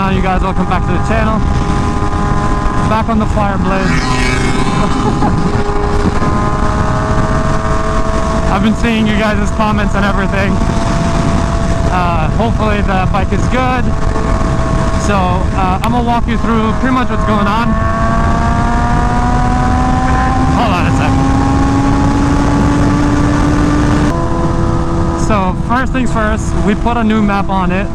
on, you guys? Welcome back to the channel. Back on the Fireblade. I've been seeing you guys' comments and everything. Hopefully the bike is good. So I'm gonna walk you through pretty much what's going on. Hold on a second. So first things first, we put a new map on it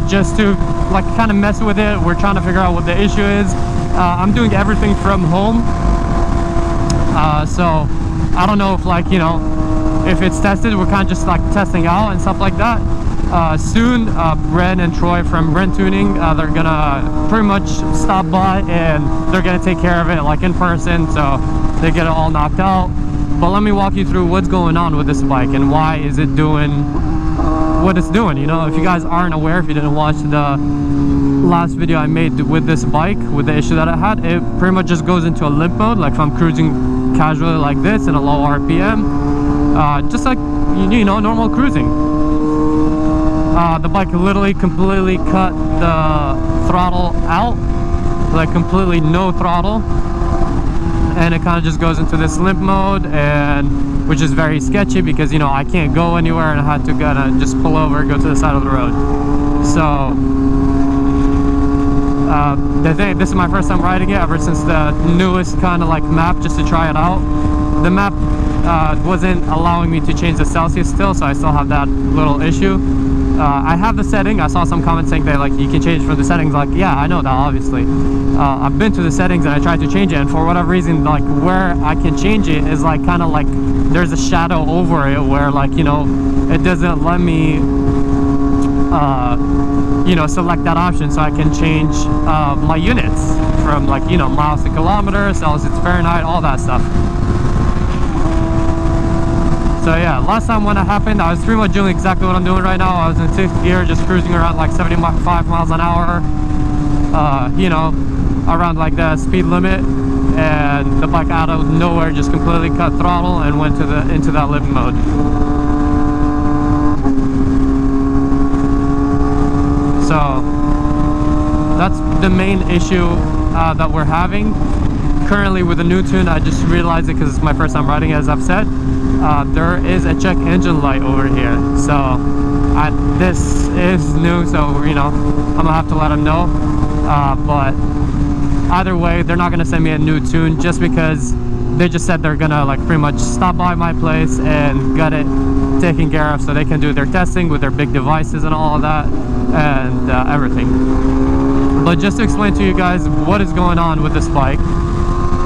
just to like kind of mess with it. We're trying to figure out what the issue is. I'm doing everything from home, so I don't know if, like, you know, if it's tested. We're kind of just like testing out and stuff like that. Soon Ren and Troy from Ren Tuning, they're gonna pretty much stop by and they're gonna take care of it like in person, so they get it all knocked out. But let me walk you through what's going on with this bike and why is it doing what it's doing. You know, if you guys aren't aware, if you didn't watch the last video I made with this bike, with the issue that I had, it pretty much just goes into a limp mode. Like if I'm cruising casually like this in a low RPM, just like, you know, normal cruising, the bike literally completely cut the throttle out, like completely no throttle, and it kind of just goes into this limp mode, and which is very sketchy because, you know, I can't go anywhere and I had to kind of just pull over, go to the side of the road. So this is my first time riding it ever since the newest kind of like map, just to try it out. The map wasn't allowing me to change the Celsius still, so I still have that little issue. I have the setting. I saw some comments saying that like you can change from the settings. Like, yeah, I know that, obviously. I've been to the settings and I tried to change it, and for whatever reason, like where I can change it is like kind of like there's a shadow over it where, like, you know, it doesn't let me you know, select that option so I can change my units from, like, you know, miles to kilometers, Celsius, Fahrenheit, all that stuff. So yeah, last time when it happened, I was pretty much doing exactly what I'm doing right now. I was in 6th gear, just cruising around like 75 miles an hour, you know, around like the speed limit, and the bike out of nowhere just completely cut throttle and went to into that limp mode. So that's the main issue that we're having currently with the new tune. I just realized it because it's my first time riding it, as I've said. There is a check engine light over here, so this is new, so, you know, I'm gonna have to let them know. But either way, they're not gonna send me a new tune just because they just said they're gonna like pretty much stop by my place and get it taken care of so they can do their testing with their big devices and all of that and everything. But just to explain to you guys what is going on with this bike,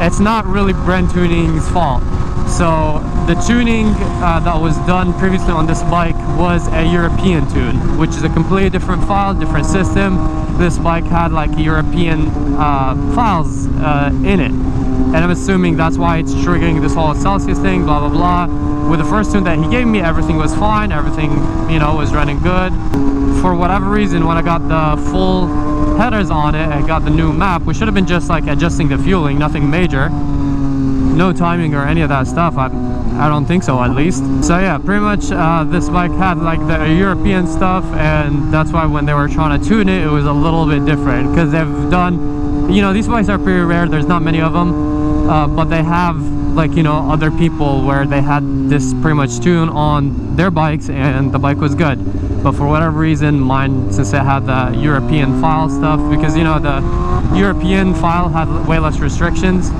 it's not really Ren Tuning's fault. So the tuning that was done previously on this bike was a European tune, which is a completely different file, different system. This bike had like European files in it, and I'm assuming that's why it's triggering this whole Celsius thing, blah blah blah. With the first tune that he gave me, everything was fine, everything, you know, was running good. For whatever reason, when I got the full headers on it and got the new map, we should have been just like adjusting the fueling, nothing major, no timing or any of that stuff. I don't think so, at least. So yeah, pretty much this bike had like the European stuff, and that's why when they were trying to tune it, it was a little bit different, because they've done, you know, these bikes are pretty rare, there's not many of them, but they have, like, you know, other people where they had this pretty much tune on their bikes and the bike was good. But for whatever reason, mine, since it had the European file stuff, because, you know, the European file had way less restrictions,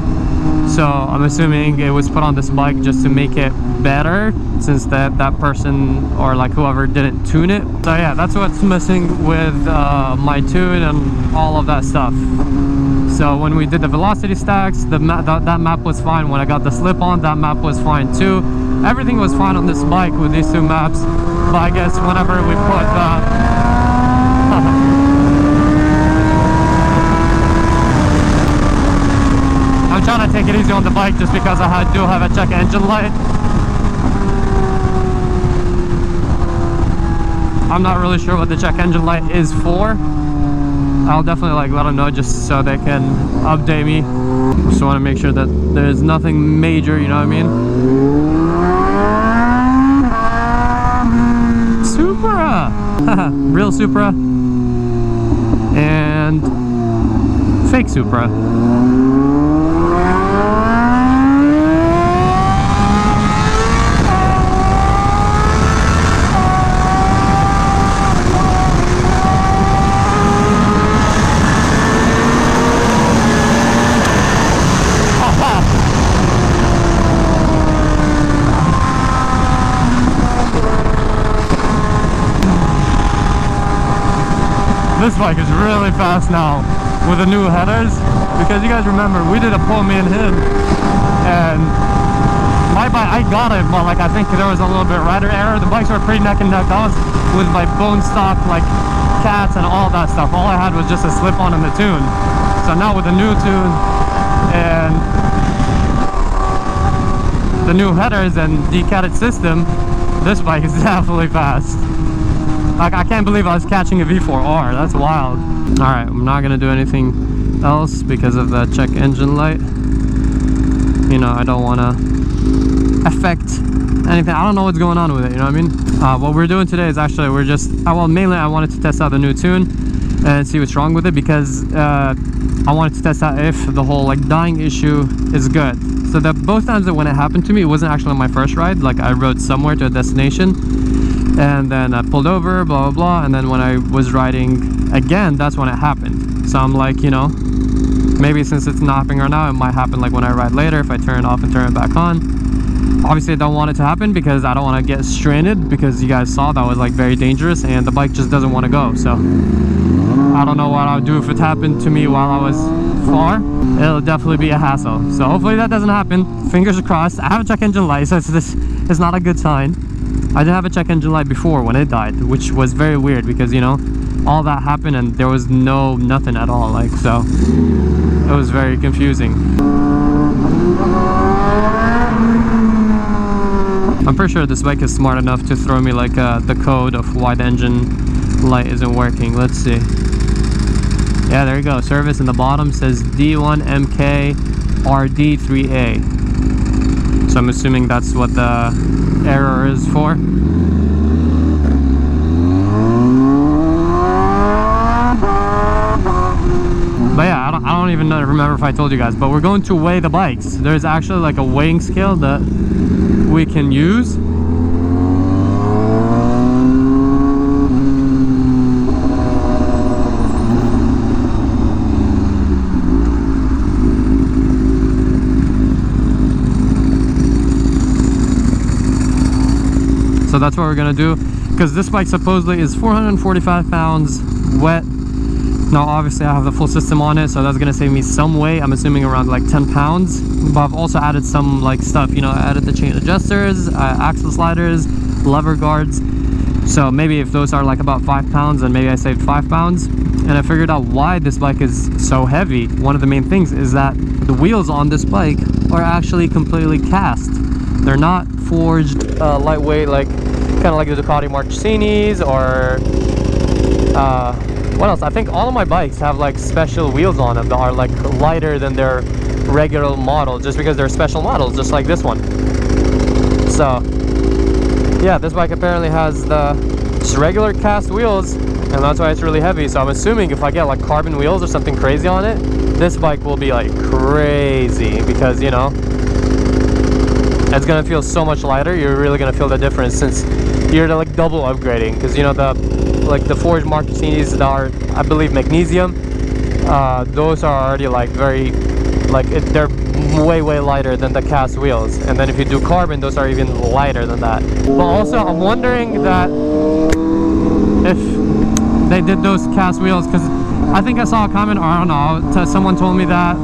so I'm assuming it was put on this bike just to make it better, since that person or like whoever didn't tune it. So yeah, that's what's missing with my tune and all of that stuff. So when we did the velocity stacks, that map was fine. When I got the slip on, that map was fine too. Everything was fine on this bike with these two maps, but I guess whenever we put I'm trying to take it easy on the bike just because I do have a check engine light. I'm not really sure what the check engine light is for. I'll definitely like let them know just so they can update me. Just want to make sure that there's nothing major, you know what I mean? Supra! Real Supra. and fake Supra. This bike is really fast now with the new headers, because you guys remember we did a pull me and hit, and my bike, I got it, but like I think there was a little bit rider error. The bikes were pretty neck and neck. I was with my bone stock like cats and all that stuff. All I had was just a slip on in the tune. So now with the new tune and the new headers and decatted system, this bike is definitely fast. Like, I can't believe I was catching a V4R. That's wild. Alright, I'm not gonna do anything else because of the check engine light. You know, I don't want to affect anything. I don't know what's going on with it, you know what I mean? What we're doing today is actually, we're just, well, mainly I wanted to test out the new tune and see what's wrong with it, because I wanted to test out if the whole like dying issue is good. So that both times that when it happened to me, it wasn't actually on my first ride. Like, I rode somewhere to a destination and then I pulled over, blah blah blah, and then when I was riding again, that's when it happened. So I'm like, you know, maybe since it's not happening right now, it might happen like when I ride later, if I turn it off and turn it back on. Obviously I don't want it to happen because I don't want to get stranded, because you guys saw that was like very dangerous and the bike just doesn't want to go. So I don't know what I would do if it happened to me while I was far. It'll definitely be a hassle. So hopefully that doesn't happen. Fingers crossed. I have a check engine light, so this is not a good sign. I did have a check engine light before when it died, which was very weird because, you know, all that happened and there was nothing at all, like, so it was very confusing. I'm pretty sure this bike is smart enough to throw me like the code of why the engine light isn't working. Let's see. Yeah, there you go. Service in the bottom says D1MK RD3A. So I'm assuming that's what the error is for. But yeah, I don't even remember if I told you guys, but we're going to weigh the bikes. There's actually like a weighing scale that we can use. So that's what we're gonna do, because this bike supposedly is 445 pounds wet. Now obviously I have the full system on it, so that's gonna save me some weight. I'm assuming around like 10 pounds, but I've also added some like stuff, you know, I added the chain adjusters, axle sliders, lever guards. So maybe if those are like about 5 pounds, then maybe I saved 5 pounds. And I figured out why this bike is so heavy. One of the main things is that the wheels on this bike are actually completely cast. They're not forged lightweight, like kind of like the Ducati Marchesinis or what else? I think all of my bikes have like special wheels on them that are like lighter than their regular model, just because they're special models, just like this one. So yeah, this bike apparently has the just regular cast wheels, and that's why it's really heavy. So I'm assuming if I get like carbon wheels or something crazy on it, this bike will be like crazy, because, you know, it's gonna feel so much lighter. You're really gonna feel the difference, since you're like double upgrading, because, you know, the forged Marchesinis that are, I believe, magnesium, those are already like very, like they're way lighter than the cast wheels. And then if you do carbon, those are even lighter than that. But also I'm wondering that if they did those cast wheels, because I think I saw a comment, or I don't know, someone told me that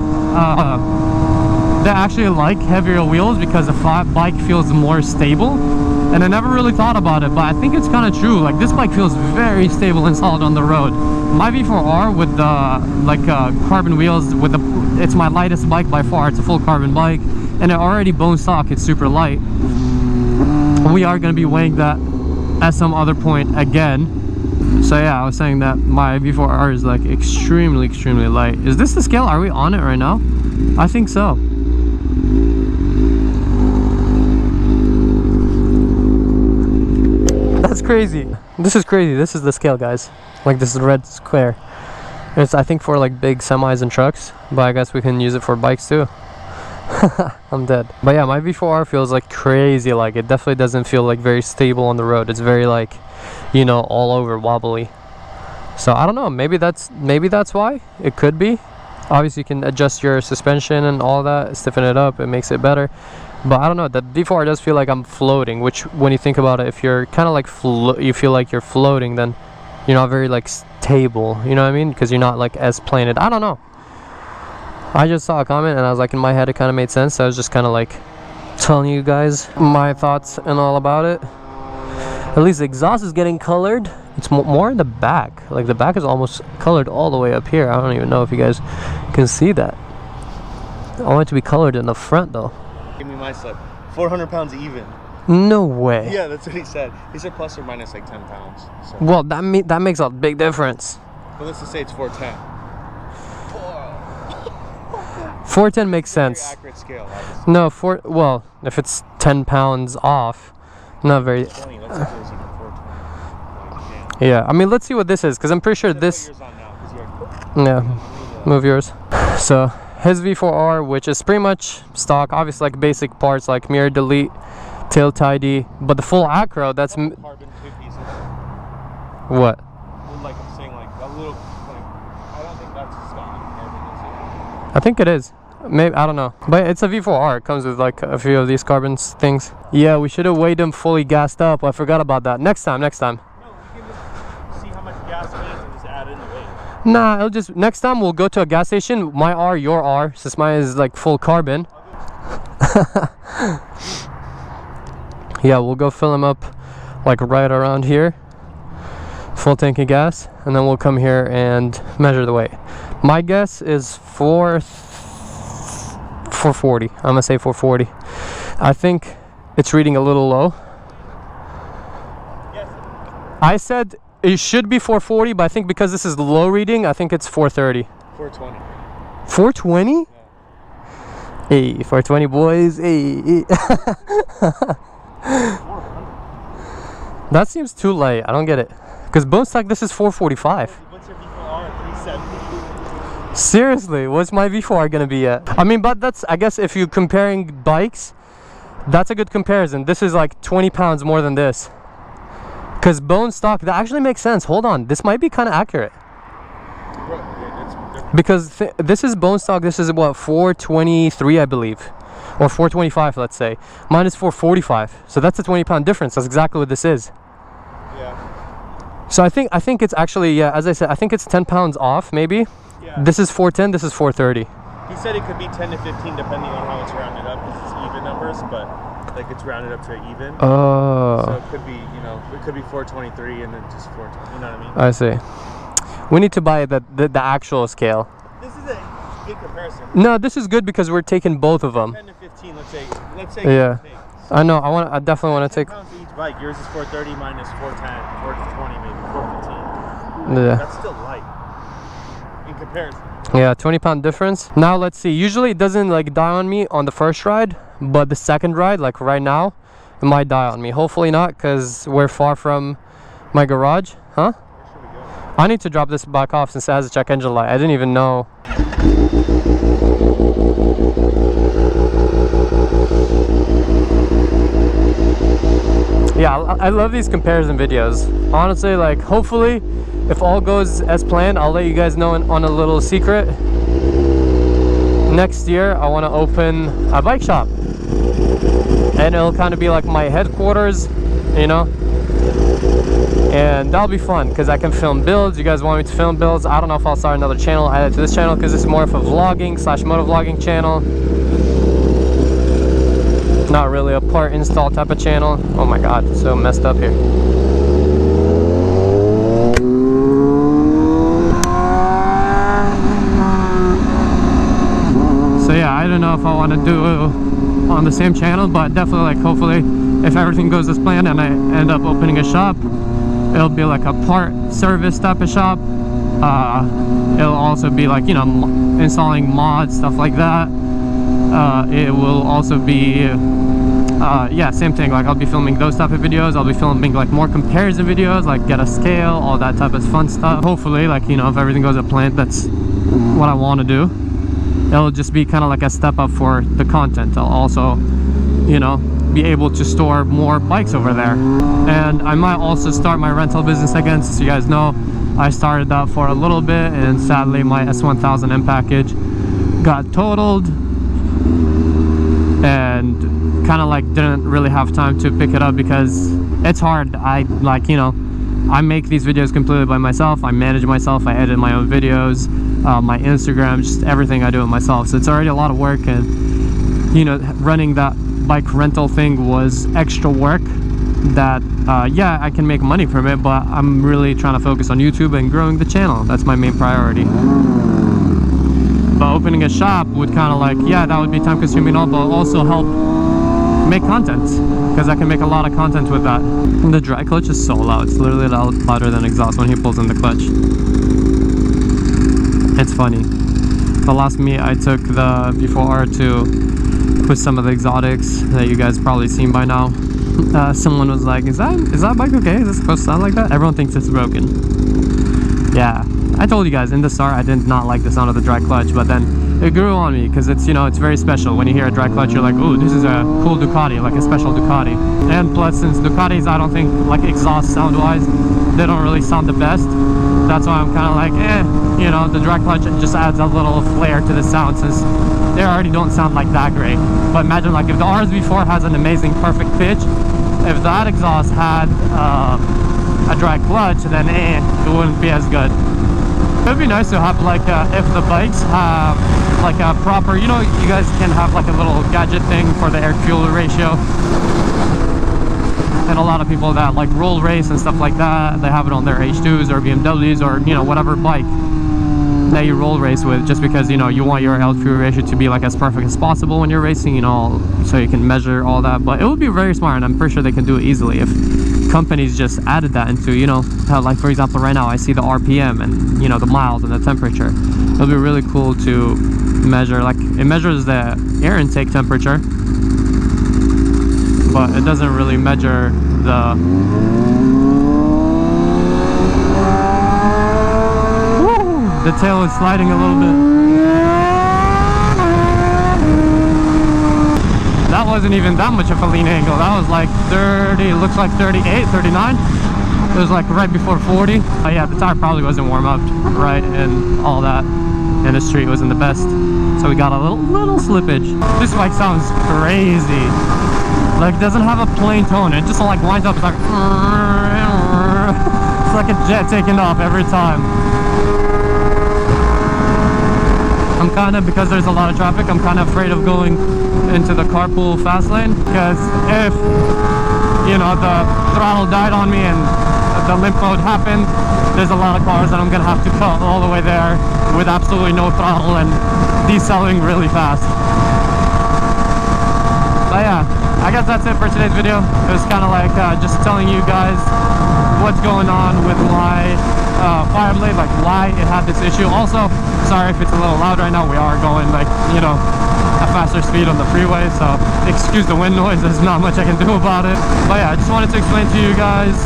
they actually like heavier wheels because the bike feels more stable. And I never really thought about it, but I think it's kind of true. Like, this bike feels very stable and solid on the road. My V4R with the carbon wheels, it's my lightest bike by far. It's a full carbon bike, and it already bone stock. It's super light. We are going to be weighing that at some other point again. So yeah, I was saying that my V4R is like extremely light. Is this the scale? Are we on it right now? I think so. That's crazy. This is crazy. This is the scale, guys. Like, this is red square. It's, I think, for like big semis and trucks, but I guess we can use it for bikes too. I'm dead. But yeah, my V4R feels like crazy. Like, it definitely doesn't feel like very stable on the road. It's very like, you know, all over wobbly. So I don't know, maybe that's why. It could be. Obviously you can adjust your suspension and all that, stiffen it up, it makes it better. But I don't know, the V4R does feel like I'm floating, which when you think about it, if you're kind of like you feel like you're floating, then you're not very like stable, you know what I mean? Because you're not like as planted. I don't know. I just saw a comment and I was like, in my head it kind of made sense. So I was just kind of like telling you guys my thoughts and all about it. At least the exhaust is getting colored. It's more in the back. Like the back is almost colored all the way up here. I don't even know if you guys can see that. I want it to be colored in the front though. Give me my slip. 400 pounds even. No way. Yeah, that's what he said. He said plus or minus like 10 pounds. So. Well, that makes a big difference. But let's just say it's 410. 410 makes sense. Very accurate scale, obviously. No, well, if it's 10 pounds off, not very. 20, let's say it's even 420. Yeah, I mean, let's see what this is, because I'm pretty sure this. Yeah, move yours. So his V4R, which is pretty much stock, obviously like basic parts like mirror delete, tail tidy, but the full acro, that's carbon 2 pieces. What? Like I'm saying, like a little, like I don't think that's stock carbon, is it? I think it is. Maybe, I don't know, but it's a V4R. It comes with like a few of these carbon things. Yeah, we should have weighed them fully gassed up. I forgot about that. Next time. No, we can just see how much gas it is and just add in the weight. Nah, it'll just, next time we'll go to a gas station. My R, your R, since mine is like full carbon. Yeah, we'll go fill them up like right around here. Full tank of gas, and then we'll come here and measure the weight. My guess is 440. I'm gonna say 440. I think it's reading a little low. Yes. I said it should be 440, but I think because this is low reading, I think it's 430. 420. 420? Yeah. Hey, 420 boys. Hey. That seems too light. I don't get it. Because bone stock, this is 445. What's your V4R? 370. Seriously, what's my V4R gonna be at? I mean, but that's, I guess if you're comparing bikes, that's a good comparison. This is like 20 pounds more than this. Because bone stock, that actually makes sense. Hold on, this might be kind of accurate. Because this is bone stock, this is what, 423, I believe. Or 425, let's say. Mine is 445. So that's a 20-pound difference. That's exactly what this is. Yeah. So I think it's actually, yeah, as I said, I think it's 10 pounds off, maybe. Yeah. This is 410, this is 430. He said it could be 10 to 15 depending on how it's rounded up, because it's even numbers, but like it's rounded up to even. Oh. So it could be, you know, it could be 423 and then just 420, you know what I mean? I see. We need to buy the actual scale. This is a good comparison. No, this is good because we're taking both of them. 10 to 15, let's say. Yeah. I know, I definitely want to take. Pounds each bike. Yours is 430 minus 410, 420 maybe, 415. Yeah. That's still light in comparison. Yeah, 20-pound difference. Now let's see. Usually it doesn't like die on me on the first ride, but the second ride, like right now, it might die on me. Hopefully not, because we're far from my garage. Huh? Where should we go? I need to drop this back off since it has a check engine light. I didn't even know. Yeah, I love these comparison videos. Honestly, like, hopefully, if all goes as planned, I'll let you guys know on a little secret. Next year, I want to open a bike shop. And it'll kind of be like my headquarters, you know? And that'll be fun, because I can film builds. You guys want me to film builds? I don't know if I'll start another channel added to this channel, because this is more of a vlogging / motovlogging channel. Not really a part install type of channel. Oh my god, it's so messed up here. So yeah, I don't know if I want to do on the same channel, but definitely, like, hopefully if everything goes as planned and I end up opening a shop, it'll be like a part service type of shop. It'll also be like, you know, installing mods, stuff like that. It will also be yeah, same thing. Like I'll be filming those type of videos. I'll be filming like more comparison videos, like get a scale, all that type of fun stuff. Hopefully, like, you know, if everything goes as planned, that's what I want to do. It'll just be kind of like a step up for the content. I'll also, you know, be able to store more bikes over there. And I might also start my rental business again. Since you guys know, I started that for a little bit, and sadly my S1000M package got totaled and kind of like didn't really have time to pick it up because it's hard. I like, you know, I make these videos completely by myself. I manage myself. I edit my own videos, my Instagram, just everything I do it myself. So it's already a lot of work, and you know, running that bike rental thing was extra work that yeah, I can make money from it, but I'm really trying to focus on YouTube and growing the channel. That's my main priority. But opening a shop would kind of like, yeah, that would be time consuming, but also help make content, because I can make a lot of content with that. And the dry clutch is so loud. It's literally louder than exhaust when he pulls in the clutch. It's funny. The last meet I took the before to with some of the exotics that you guys probably seen by now. Someone was like, is that bike okay? Is it supposed to sound like that? Everyone thinks it's broken. Yeah, I told you guys in the start I did not like the sound of the dry clutch, but then it grew on me because it's, you know, it's very special. When you hear a dry clutch, you're like, oh, this is a cool Ducati, like a special Ducati. And plus, since Ducatis, I don't think, like exhaust sound wise, they don't really sound the best. That's why I'm kind of like, you know, the dry clutch just adds a little flair to the sound, since they already don't sound like that great. But imagine like if the RS-V4 has an amazing perfect pitch, if that exhaust had a dry clutch, then it wouldn't be as good. It would be nice to have like if the bikes have like a proper, you know, you guys can have like a little gadget thing for the air-fuel ratio. And a lot of people that like roll race and stuff like that, they have it on their H2s or BMWs or, you know, whatever bike that you roll race with, just because, you know, you want your air-fuel ratio to be like as perfect as possible when you're racing, you know, so you can measure all that. But it would be very smart, and I'm pretty sure they can do it easily if companies just added that into, you know, how, like for example right now I see the RPM and, you know, the miles and the temperature. It would be really cool to measure, like it measures the air intake temperature, but it doesn't really measure the tail is sliding a little bit. That wasn't even that much of a lean angle. That was like 30, looks like 38, 39. It was like right before 40. Yeah, the tire probably wasn't warm up right, and all that, and the street wasn't the best, so we got a little slippage. This bike sounds crazy. Like, it doesn't have a plain tone. It just like winds up. It's like it's like a jet taking off every time. I'm kind of, because there's a lot of traffic, I'm kind of afraid of going into the carpool fast lane, because if, you know, the throttle died on me and the limp mode happened, there's a lot of cars that I'm gonna have to cut all the way there with absolutely no throttle and decelerating really fast. But yeah, I guess that's it for today's video. It was kind of like just telling you guys what's going on with my Fireblade, like why it had this issue. Also, sorry if it's a little loud right now. We are going, like, you know, a faster speed on the freeway, so excuse the wind noise. There's not much I can do about it. But yeah, I just wanted to explain to you guys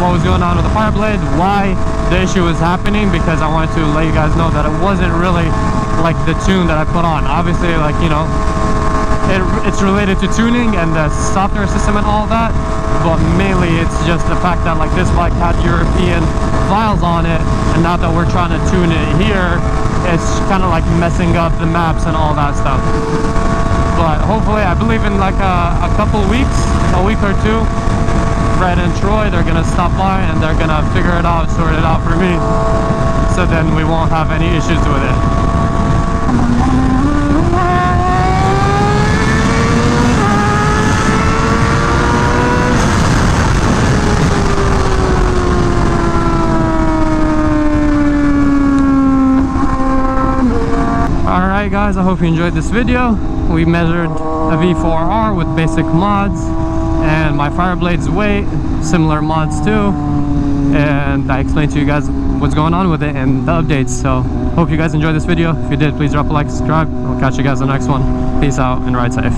what was going on with the Fireblade, why the issue was happening, because I wanted to let you guys know that it wasn't really like the tune that I put on. Obviously, like, you know, it's related to tuning and the software system and all that, but mainly it's just the fact that like this bike had European files on it, and now that we're trying to tune it here, it's kind of like messing up the maps and all that stuff. But hopefully, I believe in like a couple weeks, a week or two, Fred and Troy, they're gonna stop by and they're gonna figure it out, sort it out for me, so then we won't have any issues with it. Alright guys, I hope you enjoyed this video. We measured a V4R with basic mods and my Fireblade's weight, similar mods too, and I explained to you guys what's going on with it and the updates. So hope you guys enjoyed this video. If you did, please drop a like, subscribe. I'll catch you guys on the next one. Peace out and ride safe.